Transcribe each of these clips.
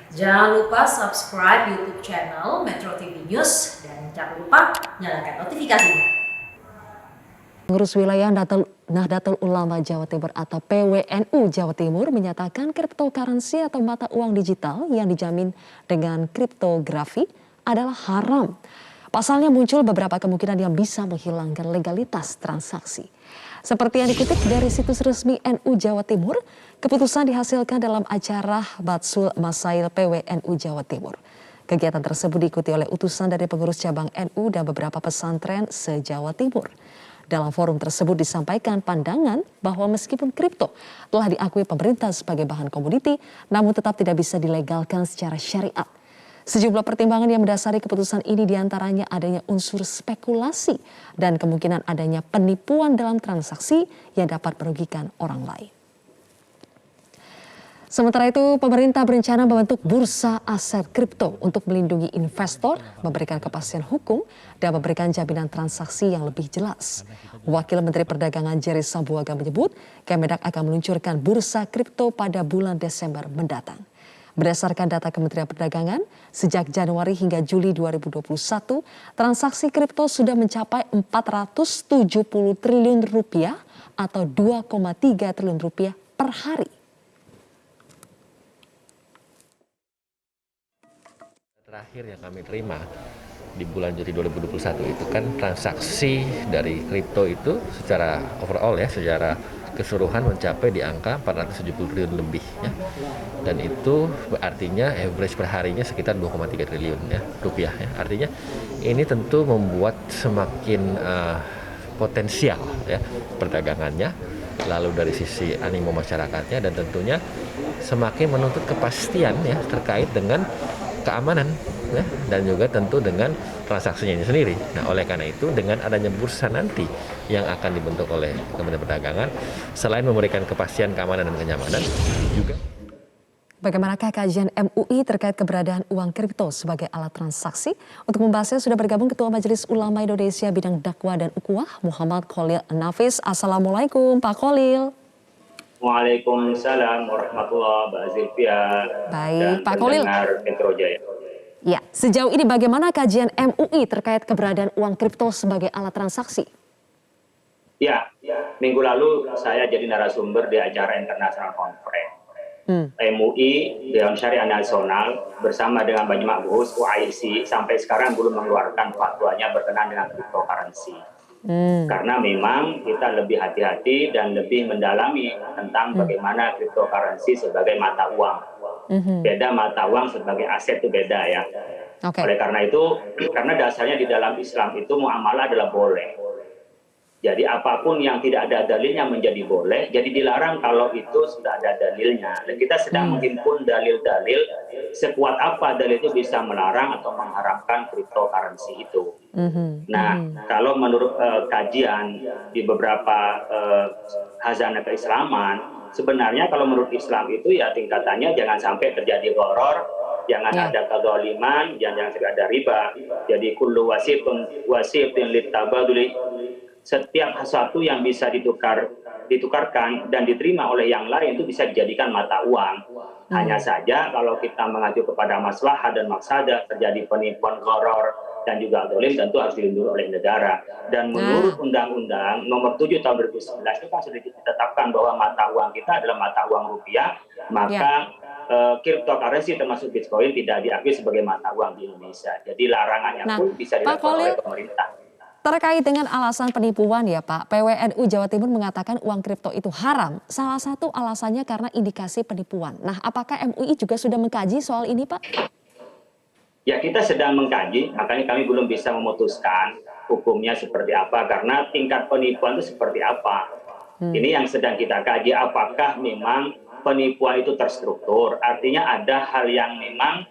Jangan lupa subscribe YouTube channel Metro TV News dan jangan lupa nyalakan notifikasinya. Pengurus wilayah Nahdlatul Ulama Jawa Timur atau PWNU Jawa Timur menyatakan cryptocurrency atau mata uang digital yang dijamin dengan kriptografi adalah haram. Pasalnya muncul beberapa kemungkinan yang bisa menghilangkan legalitas transaksi. Seperti yang dikutip dari situs resmi NU Jawa Timur, keputusan dihasilkan dalam acara Batsul Masail PWNU Jawa Timur. Kegiatan tersebut diikuti oleh utusan dari pengurus cabang NU dan beberapa pesantren se-Jawa Timur. Dalam forum tersebut disampaikan pandangan bahwa meskipun kripto telah diakui pemerintah sebagai bahan komoditi, namun tetap tidak bisa dilegalkan secara syariat. Sejumlah pertimbangan yang mendasari keputusan ini diantaranya adanya unsur spekulasi dan kemungkinan adanya penipuan dalam transaksi yang dapat merugikan orang lain. Sementara itu, pemerintah berencana membentuk bursa aset kripto untuk melindungi investor, memberikan kepastian hukum, dan memberikan jaminan transaksi yang lebih jelas. Wakil Menteri Perdagangan Jerry Sambuaga menyebut, Kemendak akan meluncurkan bursa kripto pada bulan Desember mendatang. Berdasarkan data Kementerian Perdagangan, sejak Januari hingga Juli 2021, transaksi kripto sudah mencapai 470 triliun rupiah atau 2,3 triliun rupiah per hari. Terakhir yang kami terima di bulan Juli 2021 itu kan transaksi dari kripto itu secara overall ya, secara keseluruhan mencapai di angka 470 triliun lebih ya. Dan itu artinya average per harinya sekitar 2,3 triliun ya, rupiah ya. Artinya ini tentu membuat semakin potensial ya perdagangannya, lalu dari sisi animo masyarakatnya, dan tentunya semakin menuntut kepastian ya terkait dengan keamanan ya, dan juga tentu dengan transaksinya ini sendiri. Nah, oleh karena itu dengan adanya bursa nanti yang akan dibentuk oleh Kementerian Perdagangan, selain memberikan kepastian keamanan dan kenyamanan juga. Bagaimanakah kajian MUI terkait keberadaan uang kripto sebagai alat transaksi? Untuk membahasnya sudah bergabung Ketua Majelis Ulama Indonesia bidang dakwah dan ukhuwah Muhammad Khalil Nafis. Assalamualaikum Pak Khalil. Waalaikumsalam warahmatullahi wabarakatuh. Baik, Pak Khalil. Metro Jaya. Ya, sejauh ini bagaimana kajian MUI terkait keberadaan uang kripto sebagai alat transaksi? Ya, minggu lalu saya jadi narasumber di acara International Conference. MUI Dewan Syariah Nasional bersama dengan Majma' Buhus UAIC sampai sekarang belum mengeluarkan fatwanya berkenaan dengan cryptocurrency. Karena memang kita lebih hati-hati dan lebih mendalami tentang bagaimana cryptocurrency sebagai mata uang. Beda mata uang sebagai aset itu beda ya. Okay. Oleh karena itu, karena dasarnya di dalam Islam itu muamalah adalah boleh. Jadi apapun yang tidak ada dalilnya menjadi boleh, jadi dilarang kalau itu sudah ada dalilnya. Dan kita sedang menghimpun dalil-dalil, sekuat apa dalil itu bisa melarang atau mengharamkan cryptocurrency itu. Nah, kalau menurut kajian di beberapa khazanah keislaman, sebenarnya kalau menurut Islam itu ya tingkatannya jangan sampai terjadi gharar, jangan ada kedzaliman, jangan sampai ada riba. Jadi kullu wasitin litabaduli, setiap sesuatu yang bisa ditukarkan dan diterima oleh yang lain itu bisa dijadikan mata uang. Hanya saja kalau kita mengacu kepada maslahah dan maksadah, terjadi penipuan, gharar dan juga dolim, tentu harus dilindungi oleh negara. Dan menurut Undang-Undang Nomor 7 Tahun 2011 itu kan sudah ditetapkan bahwa mata uang kita adalah mata uang rupiah, maka cryptocurrency termasuk Bitcoin tidak diakui sebagai mata uang di Indonesia. Jadi larangannya pun bisa dilakukan oleh pemerintah. Terkait dengan alasan penipuan ya Pak, PWNU Jawa Timur mengatakan uang kripto itu haram. Salah satu alasannya karena indikasi penipuan. Nah, apakah MUI juga sudah mengkaji soal ini Pak? Ya, kita sedang mengkaji, makanya kami belum bisa memutuskan hukumnya seperti apa, karena tingkat penipuan itu seperti apa. Ini yang sedang kita kaji, apakah memang penipuan itu terstruktur. Artinya ada hal yang memang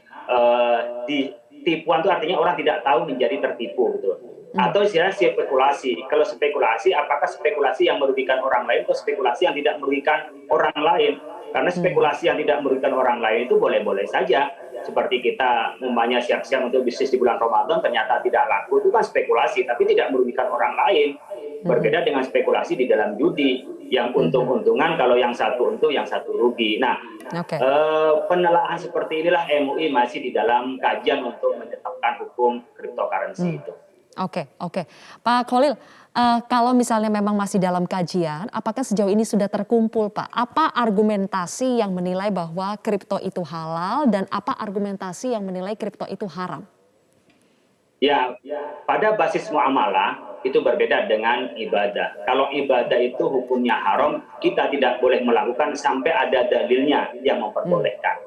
tipuan itu artinya orang tidak tahu menjadi tertipu gitu. Atau istilah spekulasi. Kalau spekulasi, apakah spekulasi yang merugikan orang lain atau spekulasi yang tidak merugikan orang lain? Karena spekulasi yang tidak merugikan orang lain itu boleh-boleh saja. Seperti kita umpamanya siap-siap untuk bisnis di bulan Ramadan ternyata tidak laku, itu kan spekulasi, tapi tidak merugikan orang lain. Berbeda dengan spekulasi di dalam judi yang untung-untungan, kalau yang satu untung, yang satu rugi. Nah, penelaahan seperti inilah MUI masih di dalam kajian untuk menetapkan hukum cryptocurrency itu. Oke. Pak Khalil, kalau misalnya memang masih dalam kajian, apakah sejauh ini sudah terkumpul, Pak? Apa argumentasi yang menilai bahwa kripto itu halal dan apa argumentasi yang menilai kripto itu haram? Ya, pada basis muamalah itu berbeda dengan ibadah. Kalau ibadah itu hukumnya haram, kita tidak boleh melakukan sampai ada dalilnya yang memperbolehkan.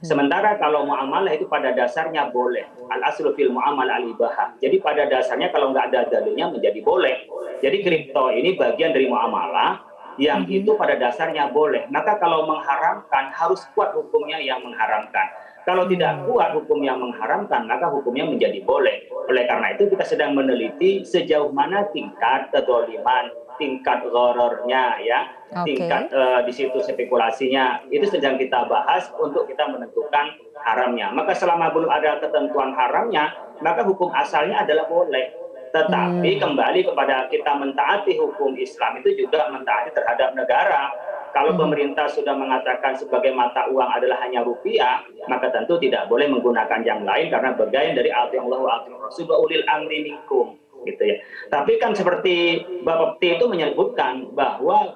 Sementara kalau muamalah itu pada dasarnya boleh. Al-aslu fil muamalah al-ibahah. Jadi pada dasarnya kalau nggak ada dalilnya menjadi boleh. Jadi kripto ini bagian dari muamalah yang itu pada dasarnya boleh. Maka kalau mengharamkan harus kuat hukumnya yang mengharamkan. Kalau tidak kuat hukum yang mengharamkan, maka hukumnya menjadi boleh. Oleh karena itu kita sedang meneliti sejauh mana tingkat kezaliman, tingkat ghorornya, ya, tingkat di situ spekulasinya. Itu sedang kita bahas untuk kita menentukan haramnya. Maka selama belum ada ketentuan haramnya, maka hukum asalnya adalah boleh. Tetapi kembali kepada kita mentaati hukum Islam itu juga mentaati terhadap negara. Kalau pemerintah sudah mengatakan sebagai mata uang adalah hanya rupiah, maka tentu tidak boleh menggunakan yang lain karena bagian dari atiullah wa atiur rasul wa ulil amri minkum, gitu ya. Tapi kan seperti Bapak Peti itu menyebutkan bahwa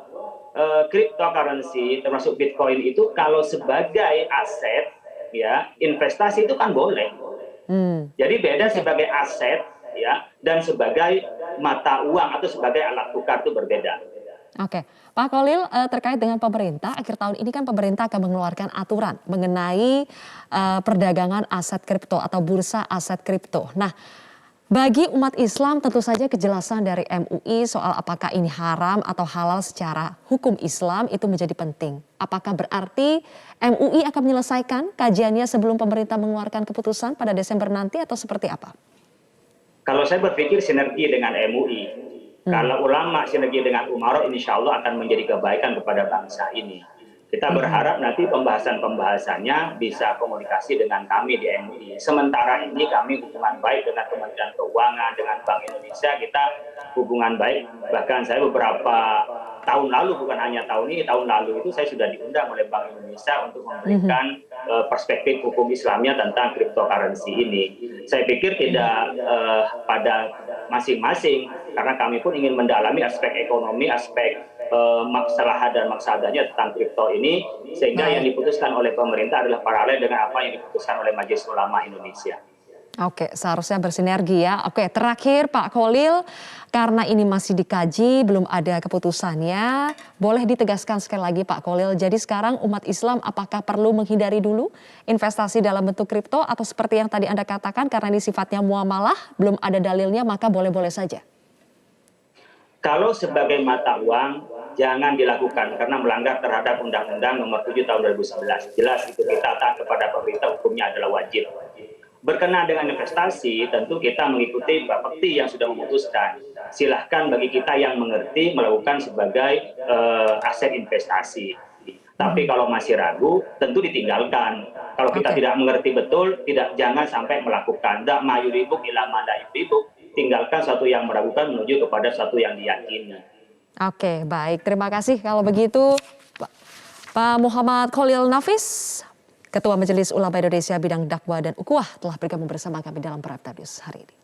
cryptocurrency termasuk Bitcoin itu kalau sebagai aset, ya, investasi itu kan boleh. Jadi beda sebagai aset, ya, dan sebagai mata uang atau sebagai alat tukar itu berbeda. Oke, Pak Khalil, terkait dengan pemerintah, akhir tahun ini kan pemerintah akan mengeluarkan aturan mengenai perdagangan aset kripto atau bursa aset kripto. Nah, bagi umat Islam tentu saja kejelasan dari MUI soal apakah ini haram atau halal secara hukum Islam itu menjadi penting. Apakah berarti MUI akan menyelesaikan kajiannya sebelum pemerintah mengeluarkan keputusan pada Desember nanti atau seperti apa? Kalau saya berpikir sinergi dengan MUI. Kalau ulama sinergi dengan umaro, insya Allah akan menjadi kebaikan kepada bangsa ini. Kita berharap nanti pembahasannya bisa komunikasi dengan kami di MUI. Sementara ini kami hubungan baik dengan Kementerian Keuangan, dengan Bank Indonesia, kita hubungan baik. Bahkan saya beberapa tahun lalu, bukan hanya tahun ini, tahun lalu itu saya sudah diundang oleh Bank Indonesia untuk memberikan perspektif hukum Islamnya tentang cryptocurrency ini. Saya pikir tidak pada masing-masing, karena kami pun ingin mendalami aspek ekonomi, aspek masalah dan maksadanya tentang kripto ini, sehingga yang diputuskan oleh pemerintah adalah paralel dengan apa yang diputuskan oleh Majelis Ulama Indonesia. Oke, seharusnya bersinergi ya. Oke, terakhir Pak Khalil, karena ini masih dikaji, belum ada keputusannya, boleh ditegaskan sekali lagi Pak Khalil, jadi sekarang umat Islam apakah perlu menghindari dulu investasi dalam bentuk kripto atau seperti yang tadi Anda katakan karena ini sifatnya muamalah, belum ada dalilnya maka boleh-boleh saja? Kalau sebagai mata uang, jangan dilakukan karena melanggar terhadap Undang-Undang Nomor 7 Tahun 2011. Jelas itu kita taat kepada pemerintah, hukumnya adalah wajib. Berkenaan dengan investasi, tentu kita mengikuti Bapak Peti yang sudah memutuskan. Silahkan bagi kita yang mengerti melakukan sebagai aset investasi. Tapi kalau masih ragu, tentu ditinggalkan. Kalau kita tidak mengerti betul, jangan sampai melakukan. Da mayuribuk ila malaibibuk. Tinggalkan sesuatu yang meragukan menuju kepada sesuatu yang diyakini. Oke, baik. Terima kasih kalau begitu Pak Muhammad Khalil Nafis, Ketua Majelis Ulama Indonesia Bidang Dakwah dan Ukhuwah telah bergabung bersama kami dalam Prime Time News hari ini.